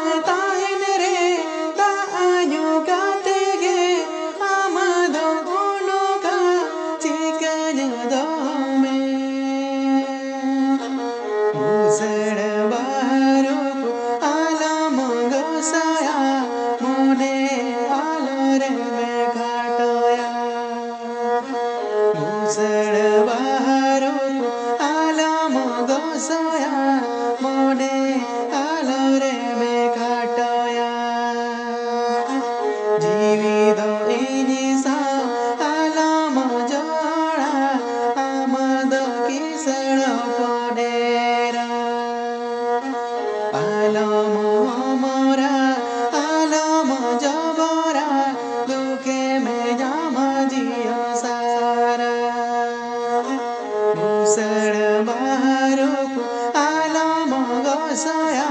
Batahin re ta ayu katige amado unuka chikanya dome musad baharu alam gosaya mone alore me khatoya musad baharu alam gosaya mone alore me khatoya जीवित इनिसा आलम जोड़ा आमद किसड़ पडेरा आलम मोरा आलम जबरा दुखे में जामा जिया सारा मुसड़ बाहर आलम गोसया